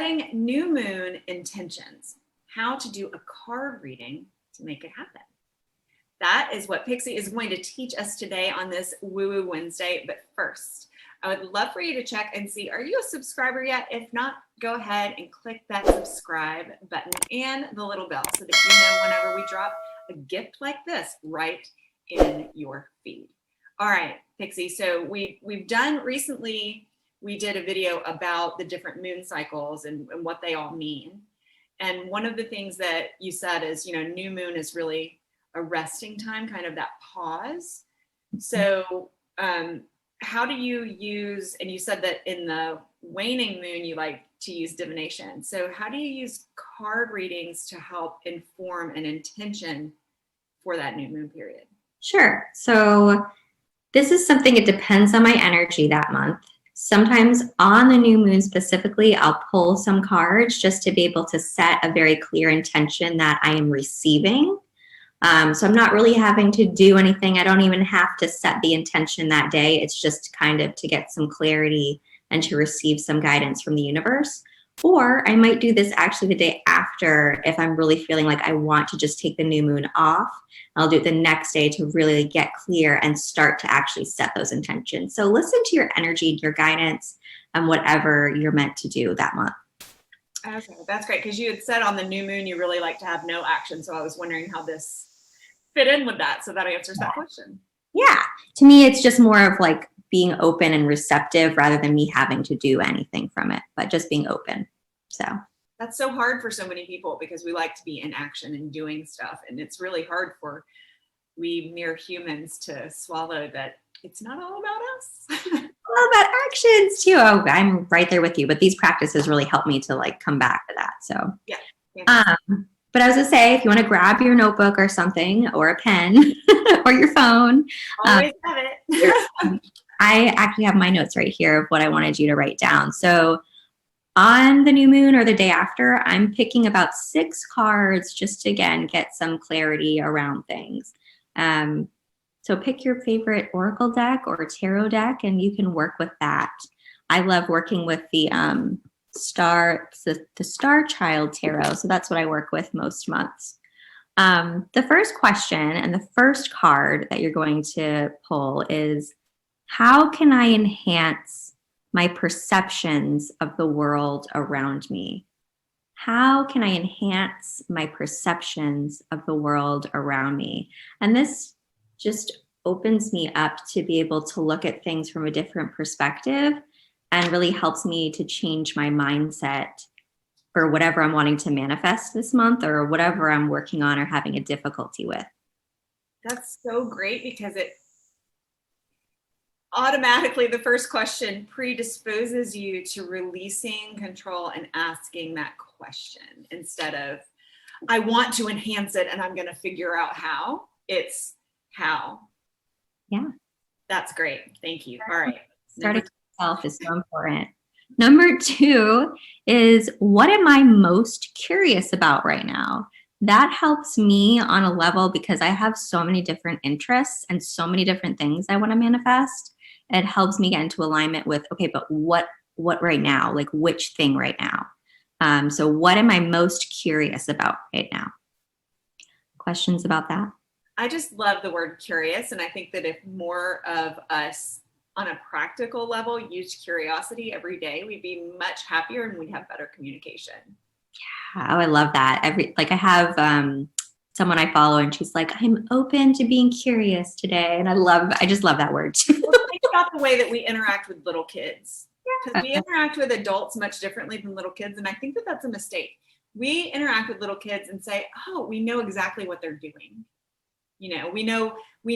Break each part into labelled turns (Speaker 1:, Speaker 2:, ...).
Speaker 1: setting new moon intentions, how to do a card reading to make it happen. That is what Pixi is going to teach us today on this Woo Woo Wednesday. But first, I would love for you to check and see, are you a subscriber yet? If not, go ahead and click that subscribe button and the little bell so that you know whenever we drop a gift like this right in your feed. All right, Pixi, so we've done recently, we did a video about the different moon cycles and what they all mean. And one of the things that you said is, new moon is really a resting time, kind of that pause. So how do you use, and you said that in the waning moon, you like to use divination. So how do you use card readings to help inform an intention for that new moon period?
Speaker 2: Sure. So this is something, it depends on my energy that month. Sometimes on the new moon specifically, I'll pull some cards just to be able to set a very clear intention that I am receiving. So I'm not really having to do anything. I don't even have to set the intention that day. It's just kind of to get some clarity and to receive some guidance from the universe. Or I might do this actually the day after if I'm really feeling like I want to just take the new moon off. I'll do it the next day to really get clear and start to actually set those intentions. So listen to your energy, your guidance, and whatever you're meant to do that month.
Speaker 1: Okay, that's great. Because you had said on the new moon, you really like to have no action. So I was wondering how this fit in with that. So that answers that question.
Speaker 2: Yeah. To me, it's just more of like being open and receptive rather than me having to do anything from it, but just being open. So
Speaker 1: that's so hard for so many people because we like to be in action and doing stuff. And it's really hard for we mere humans to swallow that it's not all about us.
Speaker 2: All about actions too. Oh, I'm right there with you. But these practices really help me to like come back to that. So
Speaker 1: yeah.
Speaker 2: But I was gonna say, if you want to grab your notebook or something, or a pen, or your phone,
Speaker 1: always have it.
Speaker 2: I actually have my notes right here of what I wanted you to write down. So on the new moon or the day after, I'm picking about 6 cards just to, again, get some clarity around things. So pick your favorite oracle deck or tarot deck, and you can work with that. I love working with the Star Child Tarot. So that's what I work with most months. The first question and the first card that you're going to pull is, how can I enhance my perceptions of the world around me? How can I enhance my perceptions of the world around me? And this just opens me up to be able to look at things from a different perspective and really helps me to change my mindset for whatever I'm wanting to manifest this month or whatever I'm working on or having a difficulty with.
Speaker 1: That's so great because it automatically, the first question predisposes you to releasing control and asking that question instead of, I want to enhance it and I'm going to figure out how. It's how.
Speaker 2: Yeah.
Speaker 1: That's great. Thank you. All right.
Speaker 2: Starting with yourself is so important. Number 2 is, what am I most curious about right now? That helps me on a level because I have so many different interests and so many different things I want to manifest. It helps me get into alignment with, okay, but what right now? Like which thing right now? So what am I most curious about right now? Questions about that?
Speaker 1: I just love the word curious. And I think that if more of us on a practical level used curiosity every day, we'd be much happier and we'd have better communication.
Speaker 2: Yeah, oh, I love that. I have someone I follow and she's like, I'm open to being curious today. And I just love that word.
Speaker 1: Well, think about the way that we interact with little kids. Because we interact with adults much differently than little kids. And I think that that's a mistake. We interact with little kids and say, oh, we know exactly what they're doing. We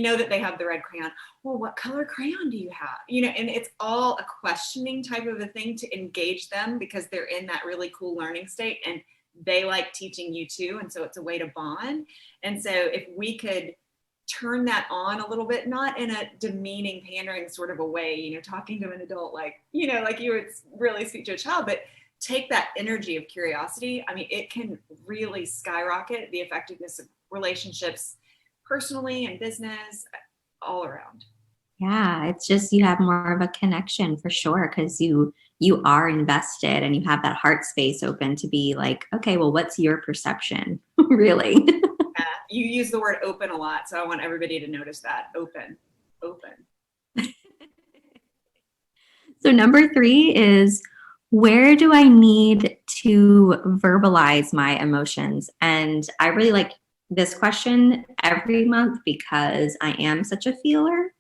Speaker 1: know that they have the red crayon. Well, what color crayon do you have? And it's all a questioning type of a thing to engage them because they're in that really cool learning state and they like teaching you too. And so it's a way to bond. And so if we could turn that on a little bit, not in a demeaning, pandering sort of a way, talking to an adult, like you would really speak to a child, but take that energy of curiosity. I mean, it can really skyrocket the effectiveness of relationships personally and business all around.
Speaker 2: Yeah, it's just you have more of a connection for sure because you you are invested and you have that heart space open to be like, okay, well, what's your perception? Really?
Speaker 1: Yeah, you use the word open a lot, so I want everybody to notice that. Open, open.
Speaker 2: So number 3 is, where do I need to verbalize my emotions? And I really like this question every month because I am such a feeler.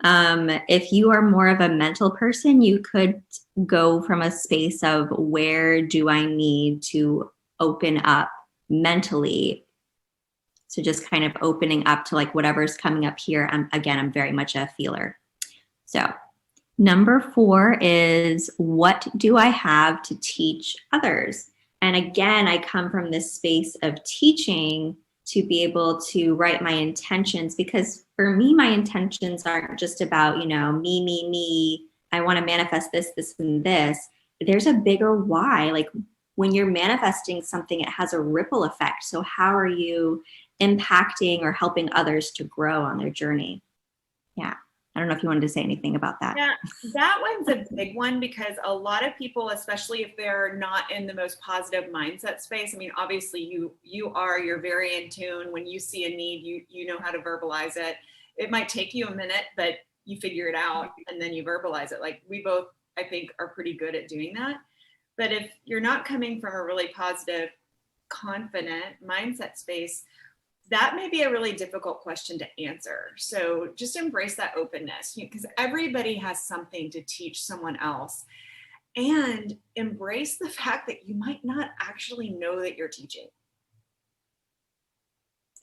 Speaker 2: If you are more of a mental person, you could go from a space of, where do I need to open up mentally? So just kind of opening up to like whatever's coming up here. I'm very much a feeler. So number 4 is, what do I have to teach others? And again, I come from this space of teaching to be able to write my intentions, because for me, my intentions aren't just about, me. I want to manifest this, this, and this. There's a bigger why. Like, when you're manifesting something, it has a ripple effect. So how are you impacting or helping others to grow on their journey? Yeah. I don't know if you wanted to say anything about that.
Speaker 1: Yeah, that one's a big one, because a lot of people, especially if they're not in the most positive mindset space, I mean, obviously you're very in tune. When you see a need, you know how to verbalize it. It might take you a minute, but you figure it out and then you verbalize it. Like, we both, I think, are pretty good at doing that. But if you're not coming from a really positive, confident mindset space, that may be a really difficult question to answer. So just embrace that openness, because everybody has something to teach someone else, and embrace the fact that you might not actually know that you're teaching.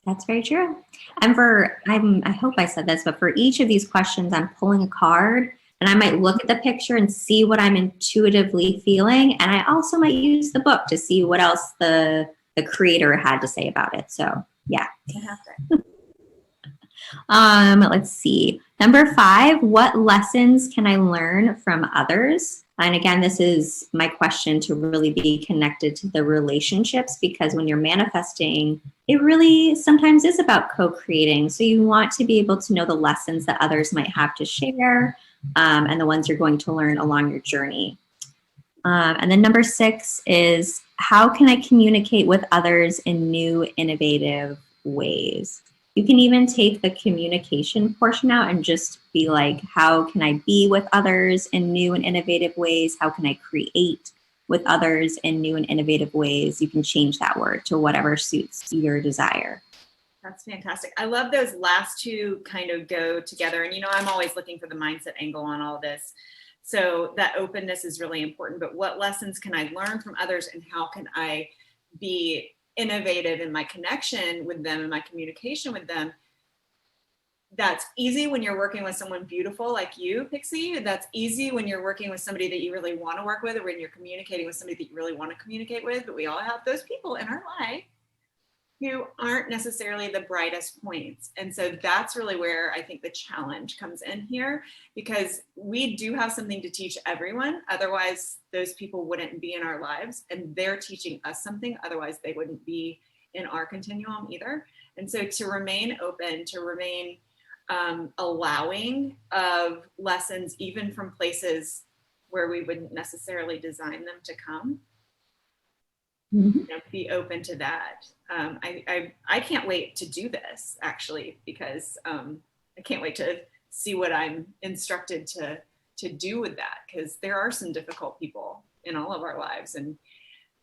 Speaker 2: That's very true. And I hope I said this, but for each of these questions, I'm pulling a card, and I might look at the picture and see what I'm intuitively feeling. And I also might use the book to see what else the creator had to say about it. So yeah. Let's see. Number 5, what lessons can I learn from others? And again, this is my question to really be connected to the relationships, because when you're manifesting, it really sometimes is about co-creating. So you want to be able to know the lessons that others might have to share, and the ones you're going to learn along your journey. And then number 6 is, how can I communicate with others in new, innovative ways? You can even take the communication portion out and just be like, how can I be with others in new and innovative ways? How can I create with others in new and innovative ways? You can change that word to whatever suits your desire.
Speaker 1: That's fantastic. I love those last two kind of go together. And, I'm always looking for the mindset angle on all this. So that openness is really important. But what lessons can I learn from others, and how can I be innovative in my connection with them and my communication with them? That's easy when you're working with someone beautiful like you, Pixi. That's easy when you're working with somebody that you really want to work with, or when you're communicating with somebody that you really want to communicate with. But we all have those people in our life who aren't necessarily the brightest points. And so that's really where I think the challenge comes in here, because we do have something to teach everyone. Otherwise, those people wouldn't be in our lives, and they're teaching us something. Otherwise, they wouldn't be in our continuum either. And so to remain open, to remain allowing of lessons, even from places where we wouldn't necessarily design them to come, be open to that. I can't wait to do this, actually, because I can't wait to see what I'm instructed to do with that, because there are some difficult people in all of our lives, and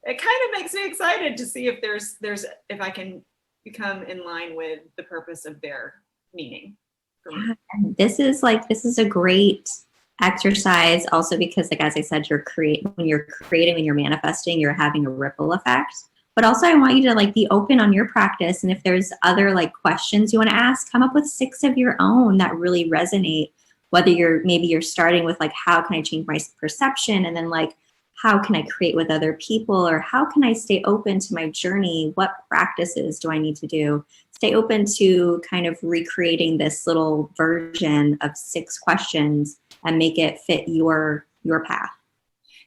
Speaker 1: it kind of makes me excited to see if if I can become in line with the purpose of their meaning for me.
Speaker 2: This is a great exercise also, because, like, as I said, when you're creating, when you're manifesting, you're having a ripple effect. But also, I want you to be open on your practice, and if there's other questions you want to ask, come up with 6 of your own that really resonate. Whether you're starting with how can I change my perception, and then how can I create with other people, or how can I stay open to my journey? What practices do I need to do? Stay open to kind of recreating this little version of 6 questions and make it fit your path.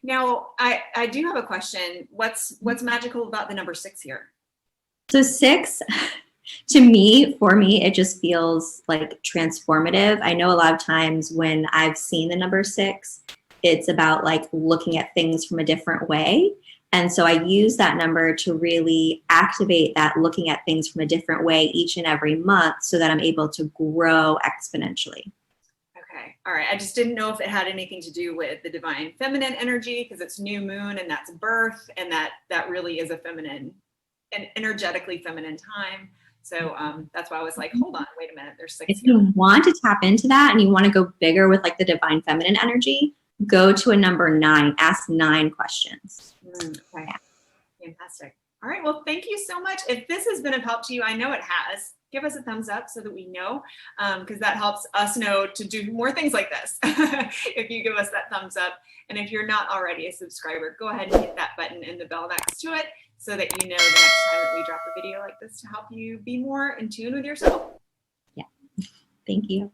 Speaker 1: Now, I do have a question. What's magical about the number 6 here?
Speaker 2: So 6, for me, it just feels like transformative. I know a lot of times when I've seen the number 6, it's about like looking at things from a different way. And so I use that number to really activate that looking at things from a different way each and every month so that I'm able to grow exponentially.
Speaker 1: Okay. All right. I just didn't know if it had anything to do with the divine feminine energy, because it's new moon and that's birth, and that really is a feminine and energetically feminine time. So that's why I was like, hold on, wait a minute. There's 6
Speaker 2: If you want to tap into that and you want to go bigger with like the divine feminine energy, go to a number 9, ask 9 questions.
Speaker 1: Okay. Yeah. Fantastic. All right. Well, thank you so much. If this has been of help to you, I know it has. Give us a thumbs up so that we know, because that helps us know to do more things like this. If you give us that thumbs up. And if you're not already a subscriber, go ahead and hit that button and the bell next to it so that you know the next time that we drop a video like this to help you be more in tune with yourself.
Speaker 2: Yeah. Thank you.